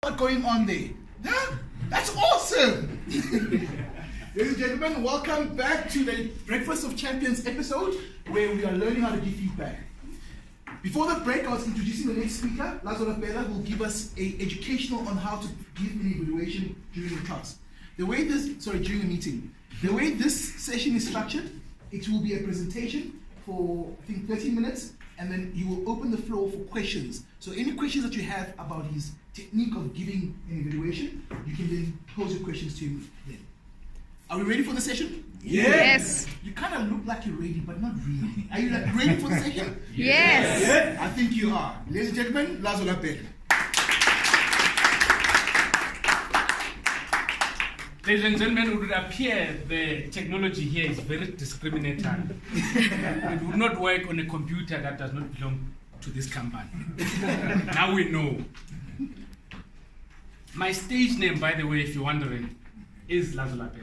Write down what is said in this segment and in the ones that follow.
What's going on there? Huh? That's awesome! Ladies and gentlemen, welcome back to the Breakfast of Champions episode where we are learning how to give feedback. Before the break, I was introducing the next speaker, Lazola Belle, who will give us an educational on how to give an evaluation during the class. During a meeting. The way this session is structured, it will be a presentation for, I think, 30 minutes, and then he will open the floor for questions. So any questions that you have about his technique of giving an evaluation, you can then pose your questions to him then. Are we ready for the session? Yes. You kind of look like you're ready, but not really. Are you ready for the session? Yes. I think you are. Ladies and gentlemen, Lazola Belle. Ladies and gentlemen, it would appear the technology here is very discriminatory. It would not work on a computer that does not belong to this company. Now we know. My stage name, by the way, if you're wondering, is Lazola Belle.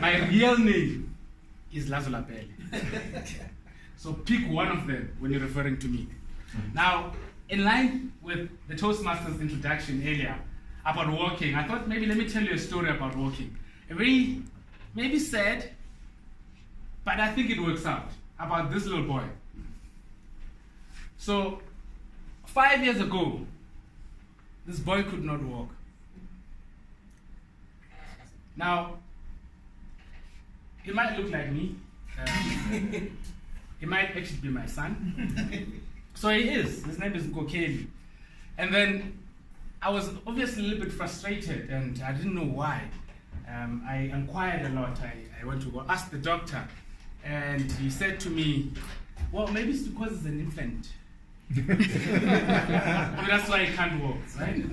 My real name is Lazola Belle. So pick one of them when you're referring to me. Now, in line with the Toastmasters introduction earlier about walking, I thought maybe let me tell you a story about walking. A very, maybe sad, but I think it works out, about this little boy. So, 5 years ago, this boy could not walk. Now, he might look like me. He might actually be my son. So he is. His name is Nkokeli. And then I was obviously a little bit frustrated and I didn't know why. I inquired a lot. I went to go ask the doctor and he said to me, well, maybe it's because he's an infant. That's why he can't walk, right?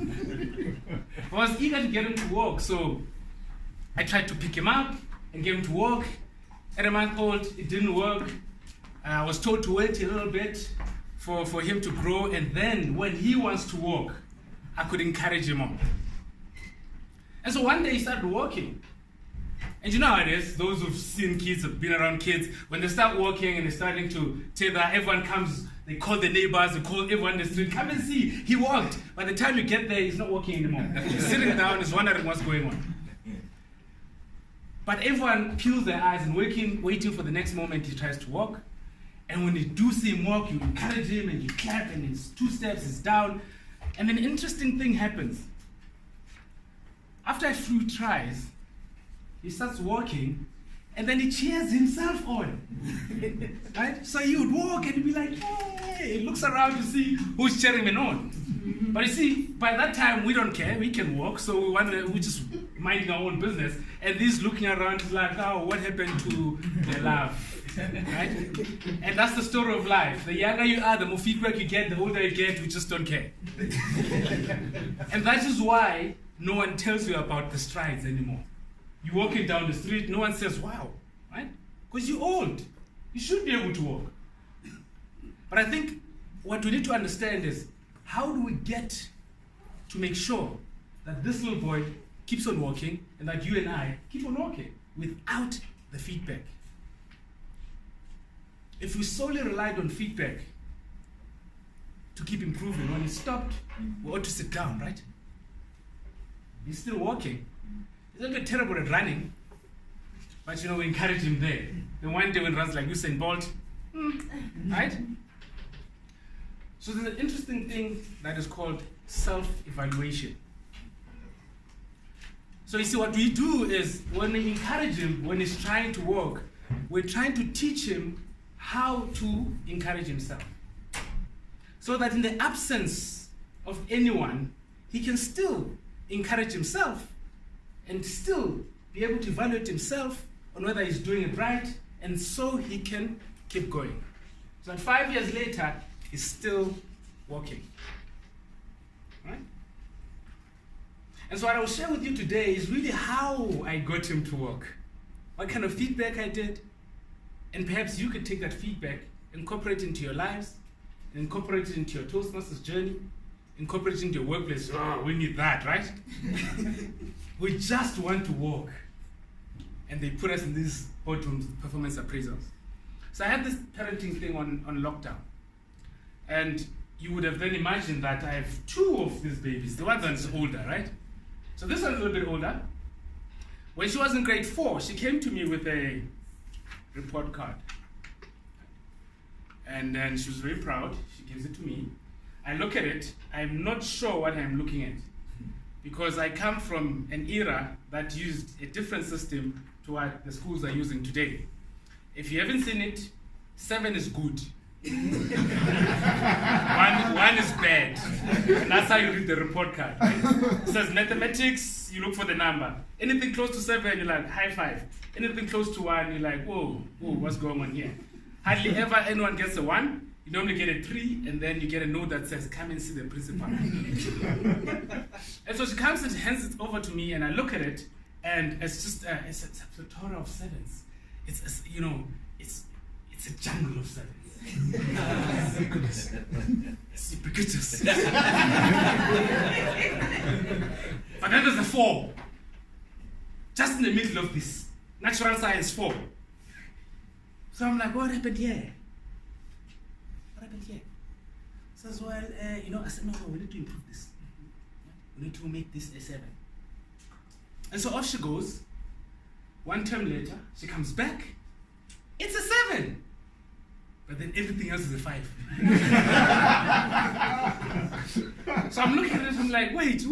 I was eager to get him to walk, so I tried to pick him up and get him to walk. At a month old, it didn't work. I was told to wait a little bit for him to grow, and then when he wants to walk, I could encourage him on. And so one day he started walking. And you know how it is, those who've seen kids, have been around kids, when they start walking and they're starting to tether, everyone comes, they call the neighbors, they call everyone in the street, come and see, he walked. By the time you get there, he's not walking anymore. He's sitting down, he's wondering what's going on. But everyone peels their eyes and waiting for the next moment he tries to walk. And when you do see him walk, you encourage him and you clap and it's 2 steps, he's down. And then an interesting thing happens. After a few tries, he starts walking and then he cheers himself on. Right? So he would walk and he'd be like, hey, he looks around to see who's cheering him on. But you see, by that time we don't care, we can walk, so we're just minding our own business. And this looking around is like, oh, what happened to the love? Right? And that's the story of life. The younger you are, the more feedback you get, the older you get, we just don't care. And that is why no one tells you about the strides anymore. You're walking down the street, no one says, wow, right? Because you're old. You should be able to walk. But I think what we need to understand is, how do we get to make sure that this little boy keeps on walking and that you and I keep on walking without the feedback? If we solely relied on feedback to keep improving, when he stopped, we ought to sit down, right? He's still walking. He's a little bit terrible at running, but we encourage him there. Then one day when he runs like Usain Bolt, right? So there's an interesting thing that is called self-evaluation. So you see, what we do is, when we encourage him, when he's trying to walk, we're trying to teach him how to encourage himself. So that in the absence of anyone, he can still encourage himself and still be able to evaluate himself on whether he's doing it right, and so he can keep going. So that 5 years later, he's still walking. Right? And so what I will share with you today is really how I got him to walk, what kind of feedback I did, and perhaps you could take that feedback, incorporate it into your lives, and incorporate it into your Toastmasters journey, incorporate it into your workplace. Oh, we need that, right? We just want to walk. And they put us in these boardrooms, performance appraisals. So I had this parenting thing on lockdown. And you would have then imagined that I have two of these babies. The one that's older, right? So this one's a little bit older. When she was in grade 4, she came to me with a report card. And then she was very proud. She gives it to me. I look at it. I'm not sure what I'm looking at, because I come from an era that used a different system to what the schools are using today. If you haven't seen it, 7 is good. one is bad. And that's how you read the report card. Right? It says mathematics, you look for the number. Anything close to 7, you're like, high five. Anything close to 1, you're like, whoa, what's going on here? Hardly ever anyone gets a 1. You normally get a 3, and then you get a note that says, come and see the principal. And so she comes and hands it over to me, and I look at it, and it's just it's a plethora of 7s. It's you know, it's a jungle of 7s. It's ubiquitous. But then there's a 4, just in the middle of this. Natural science 4. So I'm like, what happened here? What happened here? Says, well, I said, no, we need to improve this. We need to make this a 7. And so off she goes. 1 term later, she comes back. It's a 7. But then everything else is a 5. So I'm looking at it, I'm like, wait.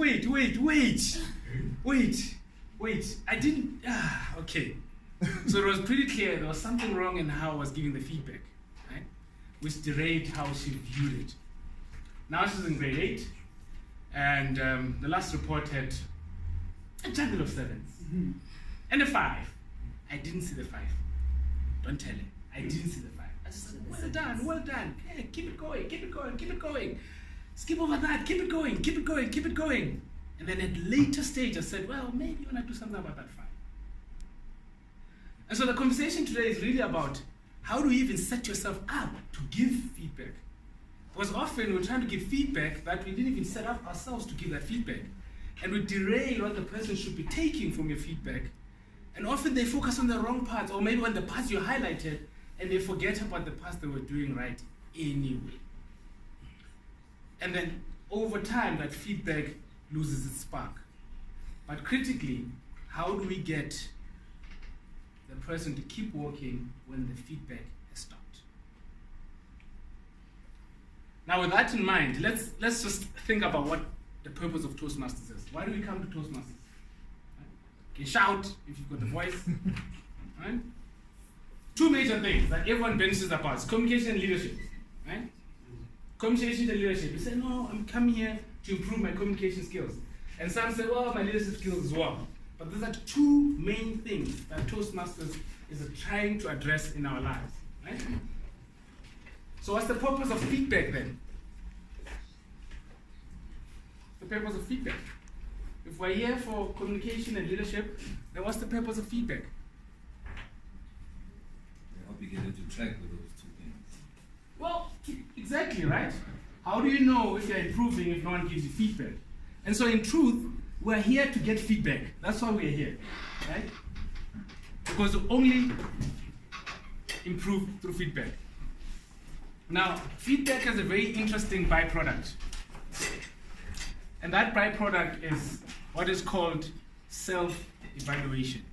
I didn't, okay. So it was pretty clear there was something wrong in how I was giving the feedback, right? Which derailed how she viewed it. Now she's in grade 8, and the last report had a jungle of 7s. And a 5. I didn't see the 5. Don't tell her. I didn't see the 5. I just said, well done. Hey, keep it going. Skip over that, keep it going. And then at a later stage, I said, well, maybe you want to do something about that 5. And so the conversation today is really about how do you even set yourself up to give feedback? Because often we're trying to give feedback that we didn't even set up ourselves to give that feedback. And we derail what the person should be taking from your feedback. And often they focus on the wrong parts, or maybe on the parts you highlighted, and they forget about the parts they were doing right anyway. And then over time, that feedback loses its spark. But critically, how do we get the person to keep working when the feedback has stopped? Now, with that in mind, let's just think about what the purpose of Toastmasters is. Why do we come to Toastmasters? Okay, shout if you've got the voice. Right? 2 major things that everyone benches about: communication and leadership. Right? Communication and leadership. You say, no, I'm coming here to improve my communication skills. And some say, well, my leadership skills as well. But those are 2 main things that Toastmasters is trying to address in our lives. Right? So what's the purpose of feedback then? The purpose of feedback. If we're here for communication and leadership, then what's the purpose of feedback? How we get into track with those 2 things. Well, exactly, right? How do you know if you're improving if no one gives you feedback? And so in truth, we're here to get feedback. That's why we're here, right? Because we only improve through feedback. Now, feedback has a very interesting byproduct. And that byproduct is what is called self-evaluation.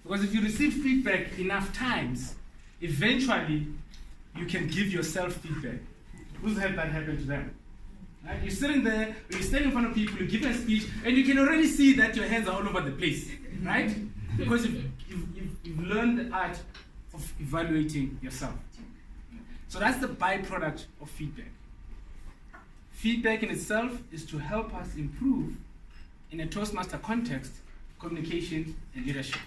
Because if you receive feedback enough times, eventually you can give yourself feedback. Who's had that happen to them? Right? You're sitting there, or you're standing in front of people, you're giving a speech, and you can already see that your hands are all over the place, right? Because you've learned the art of evaluating yourself. So that's the byproduct of feedback. Feedback in itself is to help us improve, in a Toastmaster context, communication and leadership.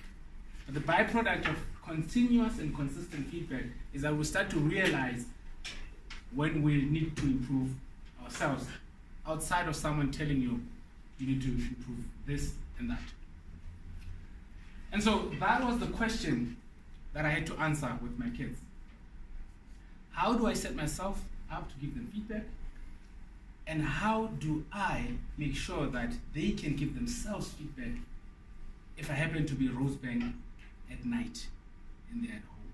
But the byproduct of continuous and consistent feedback is that we start to realize when we need to improve ourselves outside of someone telling you need to improve this and that. And so that was the question that I had to answer with my kids. How do I set myself up to give them feedback? And how do I make sure that they can give themselves feedback if I happen to be Rosebank at night and they're at home?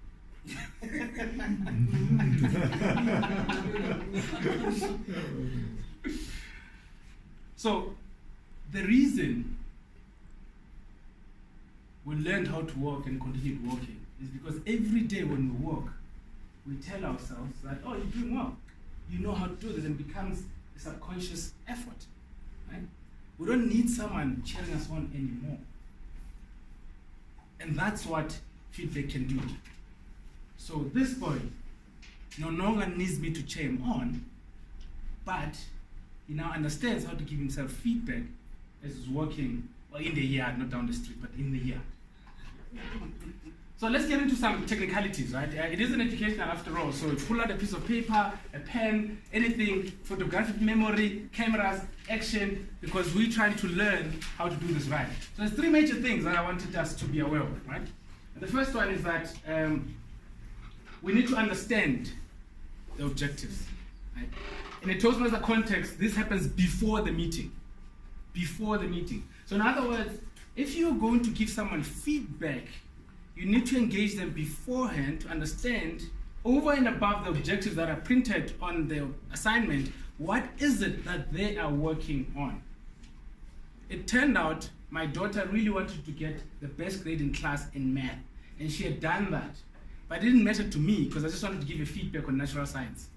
So, the reason we learned how to walk and continued walking is because every day when we walk, we tell ourselves that, oh, you're doing well. You know how to do this, and it becomes a subconscious effort. Right? We don't need someone cheering us on anymore. And that's what feedback can do. So this boy no longer needs me to cheer him on, but he now understands how to give himself feedback as he's walking, well, in the yard, not down the street, but in the yard. So let's get into some technicalities, right? It is an educational after all, so pull out a piece of paper, a pen, anything, photographic memory, cameras, action, because we're trying to learn how to do this right. So there's three major things that I wanted us to be aware of, right? And the first one is that we need to understand the objectives, right? In a Toastmaster context, this happens before the meeting. Before the meeting. So in other words, if you're going to give someone feedback, you need to engage them beforehand to understand, over and above the objectives that are printed on the assignment, what is it that they are working on. It turned out my daughter really wanted to get the best grade in class in math, and she had done that. But it didn't matter to me because I just wanted to give her feedback on natural science.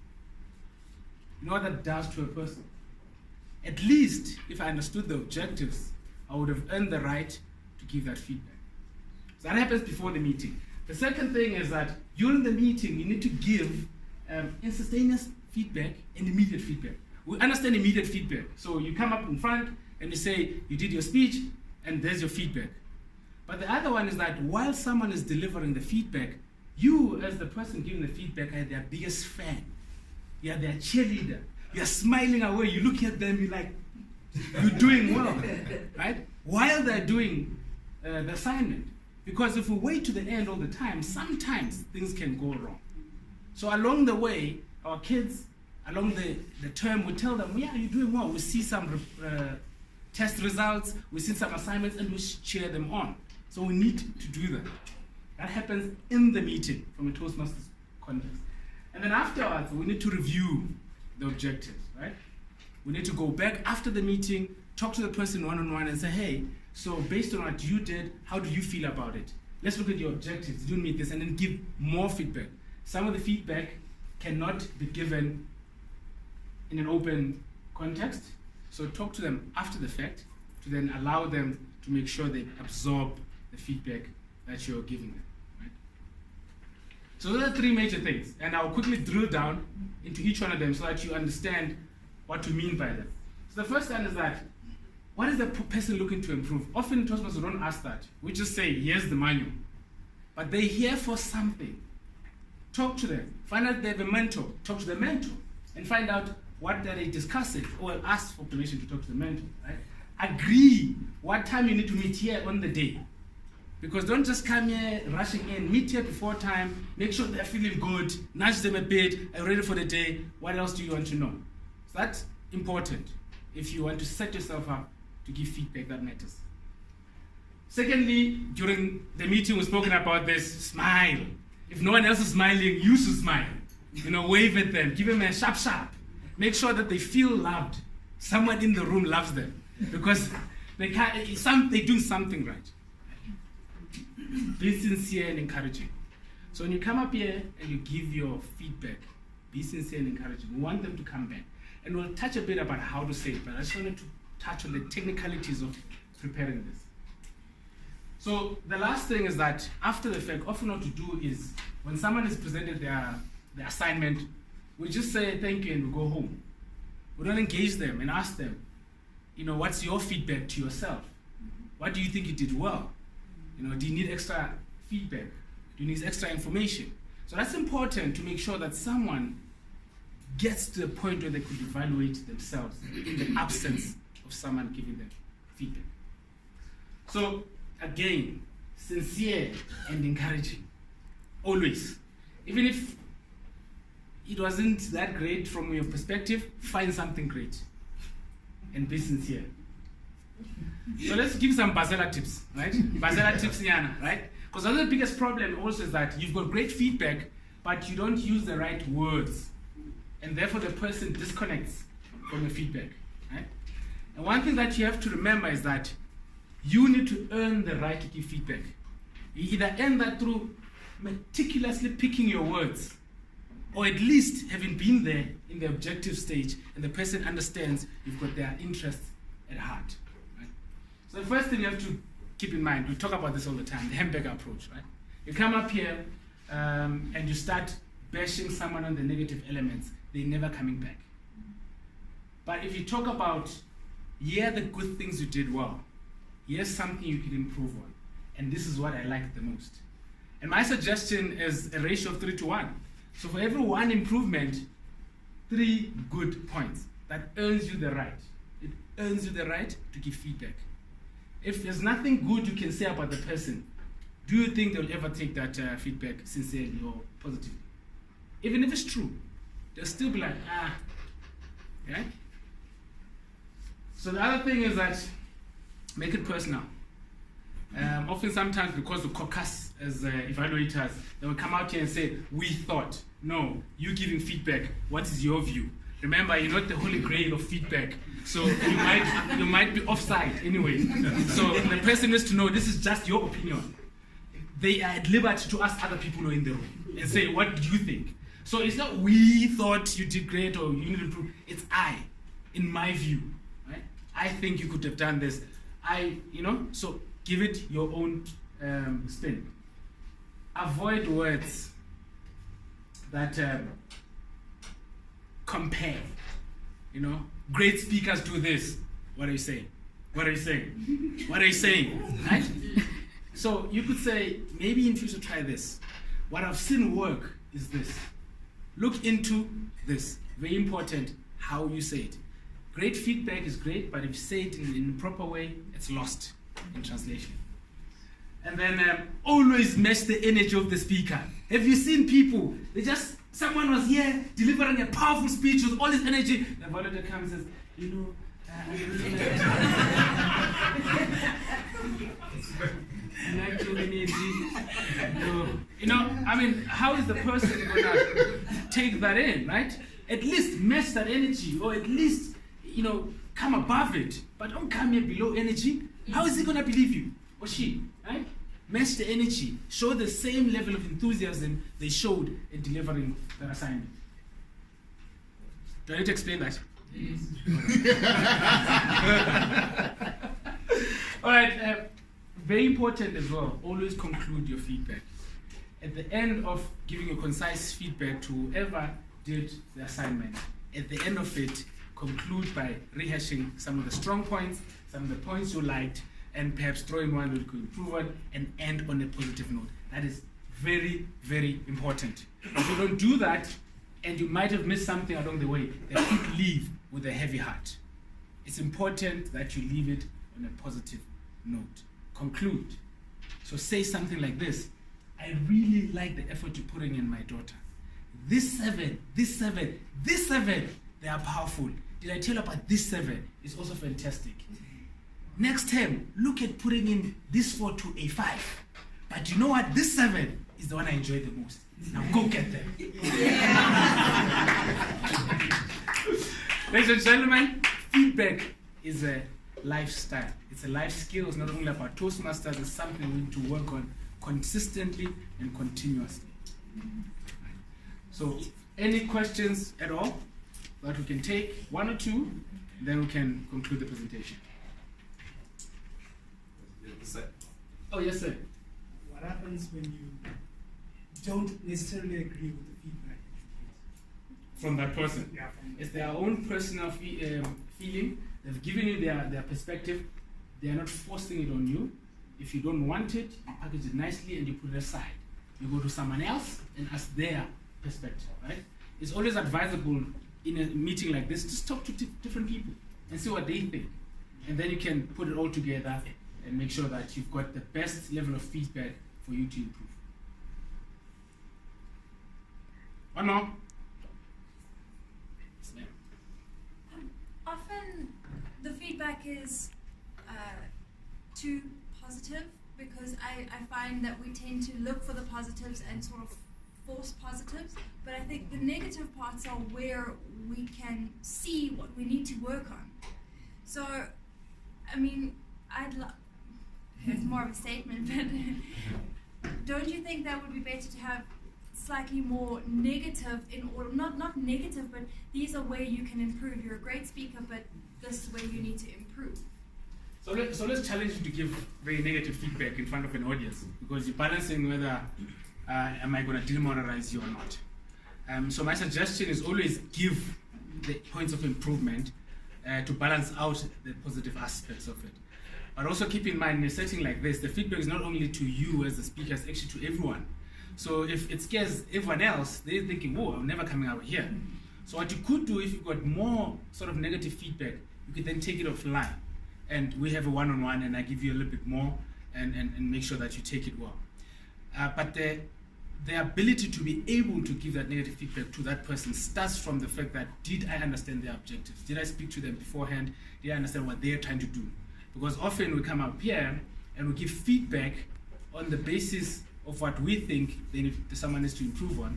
You know what that does to a person? At least, if I understood the objectives, I would have earned the right to give that feedback. So that happens before the meeting. The second thing is that during the meeting, you need to give instantaneous feedback and immediate feedback. We understand immediate feedback. So you come up in front and you say, you did your speech, and there's your feedback. But the other one is that while someone is delivering the feedback, you, as the person giving the feedback, are their biggest fan. You are their cheerleader. You are smiling away. You look at them, you're like, you're doing well, right? While they're doing the assignment. Because if we wait to the end all the time, sometimes things can go wrong. So along the way, our kids, along the term, we tell them, yeah, you're doing well. We see some test results, we see some assignments, and we cheer them on. So we need to do that. That happens in the meeting from a Toastmasters context. And then afterwards, we need to review the objectives, right? We need to go back after the meeting, talk to the person one-on-one and say, hey, so based on what you did, how do you feel about it? Let's look at your objectives. Did you meet this? And then give more feedback. Some of the feedback cannot be given in an open context. So talk to them after the fact to then allow them to make sure they absorb the feedback that you're giving them. Right? So those are three major things. And I'll quickly drill down into each one of them so that you understand what we mean by them. So the first one is that, what is the person looking to improve? Often Toastmasters don't ask that. We just say, here's the manual. But they're here for something. Talk to them. Find out they have a mentor. Talk to the mentor. And find out what they're discussing. Or ask for permission to talk to the mentor. Right? Agree what time you need to meet here on the day. Because don't just come here rushing in. Meet here before time. Make sure they're feeling good. Nudge them a bit. Are ready for the day. What else do you want to know? So that's important if you want to set yourself up to give feedback that matters. Secondly, during the meeting, we've spoken about this, smile. If no one else is smiling, you should smile. You know, wave at them, give them a sharp. Make sure that they feel loved. Someone in the room loves them because they're doing something right. Be sincere and encouraging. So when you come up here and you give your feedback, be sincere and encouraging. We want them to come back. And we'll touch a bit about how to say it, but I just wanted to touch on the technicalities of preparing this. So the last thing is that after the fact, often what to do is when someone has presented their assignment, we just say thank you and we go home. We don't engage them and ask them, you know, what's your feedback to yourself? What do you think you did well? You know, do you need extra feedback? Do you need extra information? So that's important to make sure that someone gets to the point where they could evaluate themselves in the absence of someone giving them feedback. So again, sincere and encouraging, always. Even if it wasn't that great from your perspective, find something great and be sincere. So let's give some Basela tips, right? Basela tips, Yana, right? Because the other biggest problem also is that you've got great feedback, but you don't use the right words. And therefore the person disconnects from the feedback, right? And one thing that you have to remember is that you need to earn the right to give feedback. You either earn that through meticulously picking your words, or at least having been there in the objective stage and the person understands you've got their interests at heart. Right? So the first thing you have to keep in mind, we talk about this all the time, the hamburger approach, right? You come up here and you start bashing someone on the negative elements, they're never coming back. But if you talk about, here are the good things you did well, here's something you could improve on, and this is what I like the most. And my suggestion is a ratio of 3 to 1. So for every 1 improvement, 3 good points. That earns you the right. It earns you the right to give feedback. If there's nothing good you can say about the person, do you think they'll ever take that feedback sincerely or positively? Even if it's true, they'll still be like, yeah? So the other thing is that make it personal. Often sometimes because we caucus as evaluators, they will come out here and say, we thought. No, you giving feedback, what is your view? Remember, you're not the holy grail of feedback, so you might be offside anyway. So the person needs to know this is just your opinion. They are at liberty to ask other people who are in the room and say, what do you think? So it's not we thought you did great or you need to improve. It's I, in my view. Right? I think you could have done this. So give it your own spin. Avoid words that compare. Great speakers do this. What are you saying? What are you saying? What are you saying? Right? So you could say, maybe in future try this. What I've seen work is this. Look into this. Very important how you say it. Great feedback is great, but if you say it in a proper way, it's lost in translation. And then always match the energy of the speaker. Have you seen people, someone was here delivering a powerful speech with all his energy, the volunteer comes and says, how is the person gonna take that in, right? At least match that energy, or at least, come above it. But don't come here below energy. How is he gonna believe you? Or she, right? Match the energy. Show the same level of enthusiasm they showed in delivering their assignment. Do I need to explain that? All right, very important as well, always conclude your feedback. At the end of giving a concise feedback to whoever did the assignment, at the end of it, conclude by rehashing some of the strong points, some of the points you liked, and perhaps throw in one that you could improve on, and end on a positive note. That is very, very important. If you don't do that, and you might have missed something along the way, then people leave with a heavy heart. It's important that you leave it on a positive note. Conclude. So say something like this. I really like the effort you're putting in, my daughter. This 7, they are powerful. Did I tell you about this 7? It's also fantastic. Next time, look at putting in this 4 to a 5. But you know what? This 7 is the one I enjoy the most. Now go get them. Ladies and gentlemen, feedback is a lifestyle. It's a life skill. It's not only about Toastmasters. It's something we need to work on consistently and continuously. So, any questions at all that we can take? 1 or 2, then we can conclude the presentation. Oh, yes, sir. What happens when you don't necessarily agree with the feedback? From that person? Yeah. It's their own personal feeling. They've given you their perspective. They are not forcing it on you. If you don't want it, you package it nicely and you put it aside. You go to someone else and ask their perspective, right? It's always advisable in a meeting like this, just talk to different people and see what they think. And then you can put it all together and make sure that you've got the best level of feedback for you to improve. One more. Often the feedback is too positive, because I find that we tend to look for the positives and sort of force positives, but I think the negative parts are where we can see what we need to work on. So, I mean, it's more of a statement, but don't you think that would be better to have slightly more negative in order, not negative, but these are where you can improve. You're a great speaker, but this is where you need to improve. So let's challenge you to give very negative feedback in front of an audience, because you're balancing whether am I going to demoralize you or not. So my suggestion is always give the points of improvement to balance out the positive aspects of it. But also keep in mind, in a setting like this, the feedback is not only to you as the speaker, it's actually to everyone. So if it scares everyone else, they're thinking, whoa, I'm never coming out here. So what you could do, if you've got more sort of negative feedback, you could then take it offline. And we have a one-on-one, and I give you a little bit more and make sure that you take it well. But the ability to be able to give that negative feedback to that person starts from the fact that, did I understand their objectives? Did I speak to them beforehand? Did I understand what they're trying to do? Because often we come up here and we give feedback on the basis of what we think someone needs to improve on,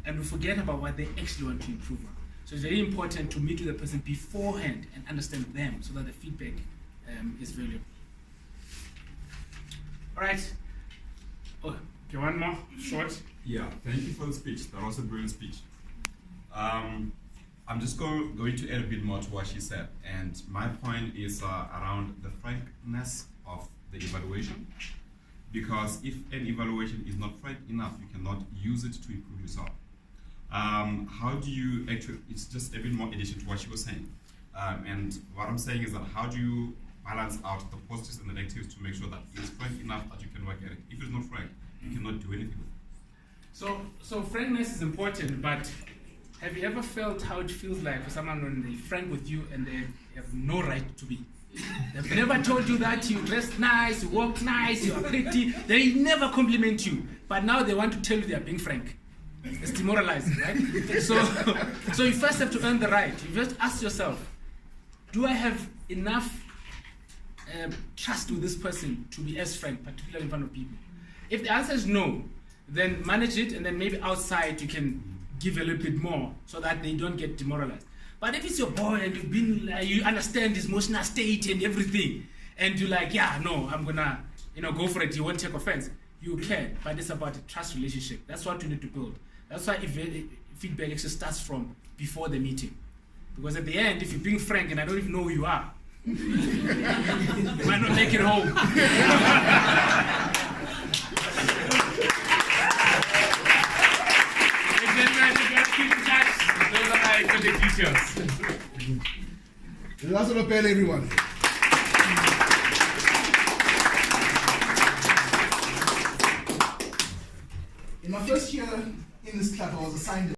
and we forget about what they actually want to improve on. So it's very important to meet with the person beforehand and understand them, so that the feedback is valuable. All right. Oh, okay, one more short. Yeah, thank you for the speech. That was a brilliant speech. I'm just going to add a bit more to what she said, and my point is around the frankness of the evaluation. Because if an evaluation is not frank enough, you cannot use it to improve yourself. How do you actually, it's just a bit more addition to what she was saying. And what I'm saying is that how do you balance out the positives and the negatives to make sure that it's frank enough that you can work at it? If it's not frank, you cannot do anything with it. So frankness is important, but have you ever felt how it feels like for someone when they're frank with you and they have no right to be? They've never told you that you dress nice, you walk nice, you are pretty. They never compliment you, but now they want to tell you they are being frank. It's demoralizing, right? So you first have to earn the right. You just ask yourself, do I have enough trust with this person to be as frank, particularly in front of people? If the answer is no, then manage it, and then maybe outside you can give a little bit more so that they don't get demoralized. But if it's your boy and you've been, you understand his emotional state and everything, and you're like, yeah, no, I'm gonna, go for it. You won't take offense. You can, but it's about a trust relationship. That's what you need to build. That's why feedback actually starts from before the meeting, because at the end, if you're being frank and I don't even know who you are, you might not make it home. Those are my contact details. Lazola Belle, everyone. In my first year in this club, I was assigned